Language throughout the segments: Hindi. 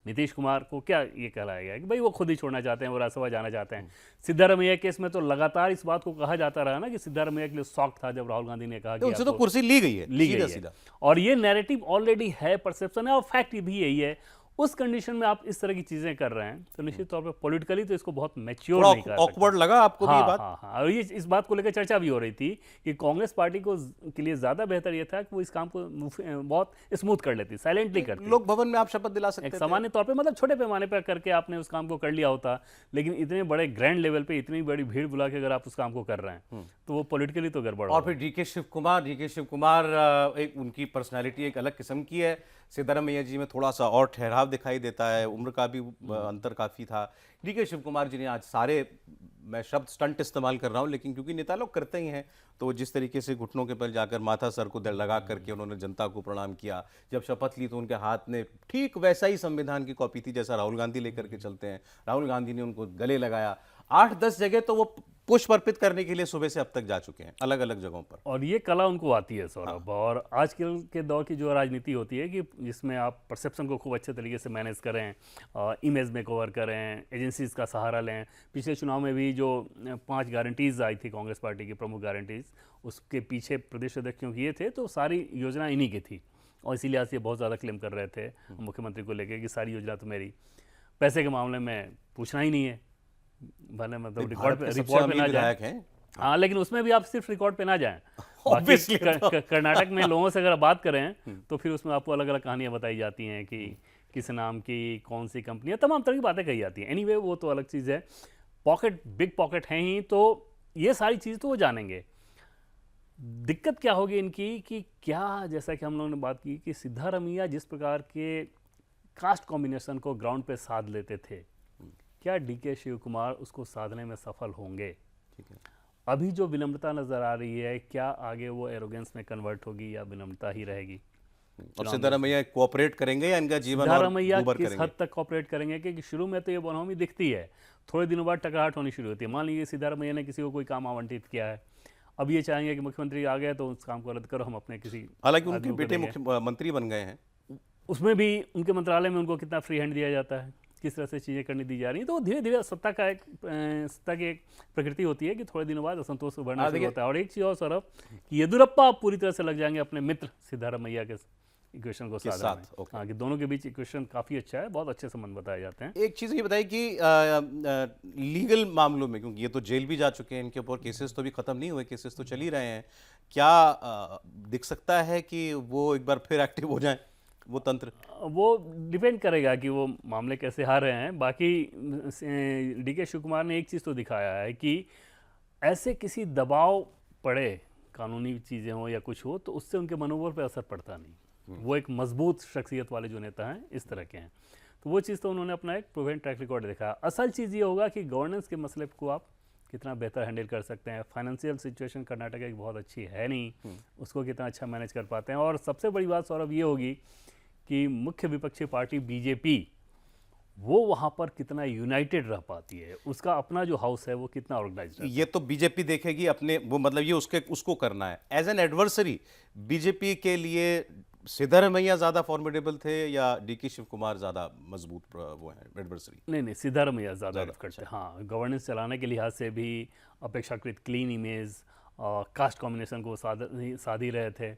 नीतीश कुमार को क्या ये कहलाया गया कि भाई वो खुद ही छोड़ना चाहते हैं, वो राज्यसभा जाना चाहते हैं। सिद्धारमैया केस में तो लगातार इस बात को कहा जाता रहा ना कि सिद्धारमैया के लिए शौक था जब राहुल गांधी ने कहा तो कि उनसे तो आपको कुर्सी ली गई है, ली सीधा गई है। सीधा। और ये नैरेटिव ऑलरेडी है, परसेप्शन है और फैक्ट भी यही है। उस कंडीशन में आप इस तरह की चीजें कर रहे हैं तो निश्चित तौर पर पॉलिटिकली तो इसको बहुत मैच्योर थोड़ा नहीं कर सकते। ऑकवर्ड लगा आपको भी ये हाँ बात? हाँ हाँ, और ये इस बात को लेकर चर्चा भी हो रही थी कि कांग्रेस पार्टी को के लिए ज्यादा बेहतर ये था कि वो इस काम को बहुत स्मूथ कर लेती, साइलेंटली करती। लोक भवन में आप शपथ दिला एक सकते थे। सामान्य तौर पे मतलब छोटे पैमाने पर करके आपने उस काम को कर लिया होता, लेकिन इतने बड़े ग्रैंड लेवल पे इतनी बड़ी भीड़ बुला के अगर आप उस काम को कर रहे हैं तो वो पॉलिटिकली तो गड़बड़ और होगा। फिर डीके शिव कुमार एक उनकी पर्सनालिटी एक अलग किस्म की है। सिद्धारमैया जी में थोड़ा सा और ठहराव दिखाई देता है, उम्र का भी अंतर काफ़ी था। डीके शिव कुमार जी ने आज सारे, मैं शब्द स्टंट इस्तेमाल कर रहा हूँ लेकिन क्योंकि नेता लोग करते ही हैं, तो जिस तरीके से घुटनों के बल जाकर माथा सर को लगा करके उन्होंने जनता को प्रणाम किया, जब शपथ ली तो उनके हाथ में ठीक वैसा ही संविधान की कॉपी थी जैसा राहुल गांधी लेकर के चलते हैं। राहुल गांधी ने उनको गले लगाया। 8-10 जगह तो वो पुष्प अर्पित करने के लिए सुबह से अब तक जा चुके हैं अलग अलग जगहों पर। और ये कला उनको आती है सौरभ। और आजकल के दौर की जो राजनीति होती है कि जिसमें आप परसेप्शन को खूब अच्छे तरीके से मैनेज करें, इमेज में कवर करें, एजेंसीज का सहारा लें। पिछले चुनाव में भी जो 5 गारंटीज आई थी कांग्रेस पार्टी की, प्रमुख गारंटीज, उसके पीछे प्रदेश अध्यक्षों की ये थे, तो सारी योजना इन्हीं की थी और इसीलिए आज ये बहुत ज़्यादा क्लेम कर रहे थे मुख्यमंत्री को लेकर कि सारी योजना तो मेरी। पैसे के मामले में पूछना ही नहीं है, भले मतलब रिकॉर्ड पे ना जाए। हाँ, लेकिन उसमें भी आप सिर्फ रिकॉर्ड पे ना जाएं। बाकी कर्नाटक में लोगों से अगर आप बात करें तो फिर उसमें आपको अलग अलग कहानियां बताई जाती हैं कि किस नाम की कौन सी कंपनी है, तमाम तरह की बातें कही जाती हैं। एनीवे वो तो अलग चीज़ है। पॉकेट, बिग पॉकेट हैं ही, तो ये सारी चीज़ तो वो जानेंगे। दिक्कत क्या होगी इनकी कि क्या, जैसा कि हम लोगों ने बात की कि सिद्धारमैया जिस प्रकार के कास्ट कॉम्बिनेशन को ग्राउंड पे साध लेते थे, क्या डीके शिव कुमार उसको साधने में सफल होंगे? ठीक है। अभी जो विनम्रता नजर आ रही है, क्या आगे वो एरोगेंस में कन्वर्ट होगी या विनम्रता ही रहेगी? और सिद्धारमैया कोऑपरेट करेंगे या इनका जीवन और सिद्धारमैया दूभर किस करेंगे? हद तक कोऑपरेट करेंगे? क्योंकि शुरू में तो ये बनहोमी दिखती है, थोड़े दिनों बाद टकराहट होनी शुरू होती है। मान लीजिए सिद्धारमैया ने किसी को कोई काम आवंटित किया है, अब ये चाहेंगे कि मुख्यमंत्री आ गए तो उस काम को रद्द करो, हम अपने किसी। हालांकि उनके बेटे मुख्यमंत्री बन गए हैं, उसमें भी उनके मंत्रालय में उनको कितना फ्री हैंड दिया जाता है, किस तरह से चीज़ें करनी दी जा रही हैं। तो धीरे धीरे सत्ता की एक प्रकृति होती है कि थोड़े दिनों बाद असंतोष उभरना शुरू होता है। और एक चीज़ और सौरभ, कि येदुरप्पा आप पूरी तरह से लग जाएंगे अपने मित्र सिद्धारमैया के इक्वेशन को साधने में। हाँ, कि दोनों के बीच इक्वेशन काफ़ी अच्छा है, बहुत अच्छे संबंध बताए जाते हैं। एक चीज़ ये बताइए कि लीगल मामलों में, क्योंकि ये तो जेल भी जा चुके हैं, इनके ऊपर केसेस तो भी खत्म नहीं हुए, केसेस तो चल ही रहे हैं, क्या दिख सकता है कि वो एक बार फिर एक्टिव हो जाए वो तंत्र? वो डिपेंड करेगा कि वो मामले कैसे हार रहे हैं। बाकी डीके शिव कुमार ने एक चीज़ तो दिखाया है कि ऐसे किसी दबाव पड़े, कानूनी चीज़ें हो या कुछ हो, तो उससे उनके मनोबल पर असर पड़ता नहीं। वो एक मजबूत शख्सियत वाले जो नेता हैं इस तरह के हैं, तो वो चीज़ तो उन्होंने अपना एक प्रूवन ट्रैक रिकॉर्ड दिखाया। असल चीज़ ये होगा कि गवर्नेंस के मसले को आप कितना बेहतर हैंडल कर सकते हैं। फाइनेंशियल सिचुएशन कर्नाटक की बहुत अच्छी है नहीं, उसको कितना अच्छा मैनेज कर पाते हैं। और सबसे बड़ी बात सौरभ ये होगी कि मुख्य विपक्षी पार्टी बीजेपी, वो वहाँ पर कितना यूनाइटेड रह पाती है, उसका अपना जो हाउस है वो कितना ऑर्गेनाइज्ड है। ये तो बीजेपी देखेगी अपने, वो मतलब ये उसको करना है एज एन एडवर्सरी। बीजेपी के लिए सिद्धारमैया ज्यादा फॉर्मिडेबल थे या डीके शिव कुमार ज्यादा मजबूत वो है एडवर्सरी? नहीं, सिद्धारमैया ज़्यादा डिफिकल्ट है। हाँ, गवर्नेंस चलाने के लिहाज से भी अपेक्षाकृत क्लीन इमेज, कास्ट कॉम्बिनेशन को साध ही रहे थे।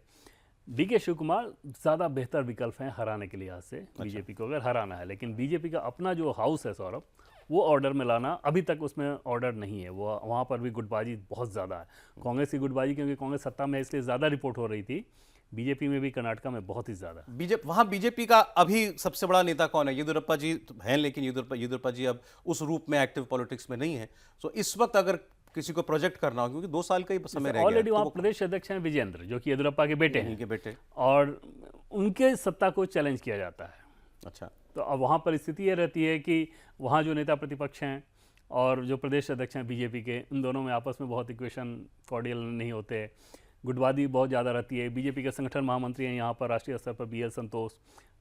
डीके शिव कुमार ज़्यादा बेहतर विकल्प हैं हराने के लिहाज से, बीजेपी को अगर हराना है। लेकिन बीजेपी का अपना जो हाउस है सौरभ, वो ऑर्डर में लाना अभी तक उसमें ऑर्डर नहीं है। वो वहाँ पर भी गुटबाजी बहुत ज़्यादा है, कांग्रेस की गुटबाजी, क्योंकि कांग्रेस सत्ता में इसलिए ज़्यादा रिपोर्ट हो रही थी। बीजेपी में भी कर्नाटका में बहुत ही ज़्यादा। वहाँ बीजेपी का अभी सबसे बड़ा नेता कौन है? येदुरप्पा जी हैं, लेकिन येदुरप्पा जी अब उस रूप में एक्टिव पॉलिटिक्स में नहीं है। सो इस वक्त अगर किसी को प्रोजेक्ट करना हो, क्योंकि 2 साल का ही समय रह गया, ऑलरेडी वहाँ प्रदेश अध्यक्ष हैं विजेंद्र, जो कि येदुरप्पा के बेटे हैं, बेटे, और उनके सत्ता को चैलेंज किया जाता है। अच्छा, तो अब वहाँ पर स्थिति ये रहती है कि वहाँ जो नेता प्रतिपक्ष हैं और जो प्रदेश अध्यक्ष हैं बीजेपी के, उन दोनों में आपस में बहुत इक्वेशन कॉर्डियल नहीं होते, गुटबाजी बहुत ज़्यादा रहती है। बीजेपी के संगठन महामंत्री हैं यहाँ पर राष्ट्रीय स्तर पर BL संतोष,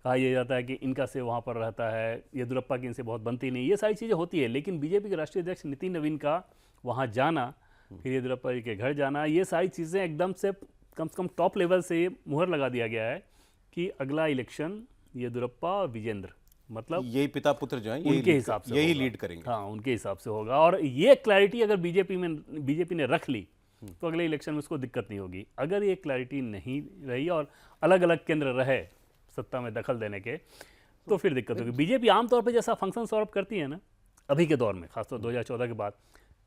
कहा यह जाता है कि इनका से वहाँ पर रहता है, येदुरप्पा की इनसे बहुत बनती नहीं, ये सारी चीज़ें होती है। लेकिन बीजेपी के राष्ट्रीय अध्यक्ष नितिन नवीन का वहाँ जाना, फिर येदुरप्पा जी के घर जाना, ये सारी चीज़ें एकदम से कम टॉप लेवल से मुहर लगा दिया गया है कि अगला इलेक्शन येदुरप्पा और विजेंद्र मतलब यही पिता पुत्र जो हैं उनके हिसाब से यही होगा। लीड करेंगे। हाँ, उनके हिसाब से होगा। और ये क्लैरिटी अगर बीजेपी ने रख ली तो अगले इलेक्शन में उसको दिक्कत नहीं होगी। अगर ये क्लैरिटी नहीं रही और अलग अलग केंद्र रहे सत्ता में दखल देने के, तो फिर दिक्कत होगी। बीजेपी आमतौर पे जैसा फंक्शन सौरभ करती है ना अभी के दौर में, खासतौर 2014 के बाद,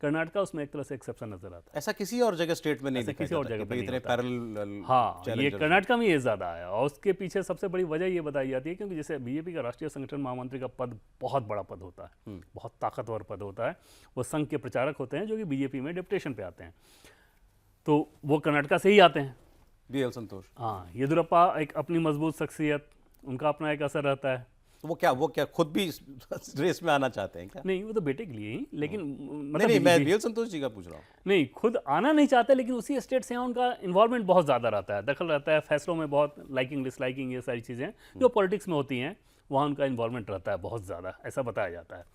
कर्नाटका उसमें एक तरह से एक्सेप्शन नजर आता है। ऐसा किसी और जगह स्टेट में नहीं ऐसा दिखाई किसी और जाता जगह कि पे भाई नहीं इतने होता है। पैरेलल हाँ, ये चैलेंजर्स कर्नाटका में ये ज़्यादा आया और उसके पीछे सबसे बड़ी वजह ये बताई जाती है क्योंकि जैसे बीजेपी का राष्ट्रीय संगठन महामंत्री का पद बहुत बड़ा पद होता है, बहुत ताकतवर पद होता है। वो संघ के प्रचारक होते हैं जो कि बीजेपी में डेपुटेशन पे आते हैं, तो वो कर्नाटका से ही आते हैं। BL संतोष। हाँ, येदियुरप्पा एक अपनी मजबूत शख्सियत, उनका अपना एक असर रहता है। तो वो क्या खुद भी इस रेस में आना चाहते हैं क्या? नहीं, वो तो बेटे के लिए ही, लेकिन नहीं नहीं, मैं BL संतोष जी का पूछ रहा हूँ। नहीं, खुद आना नहीं चाहते, लेकिन उसी स्टेट से यहाँ उनका इन्वॉल्वमेंट बहुत ज़्यादा रहता है, दखल रहता है फैसलों में, बहुत लाइकिंग डिसलाइकिंग ये सारी चीज़ें जो पॉलिटिक्स में होती हैं, वहाँ उनका इन्वॉल्वमेंट रहता है बहुत ज़्यादा, ऐसा बताया जाता है।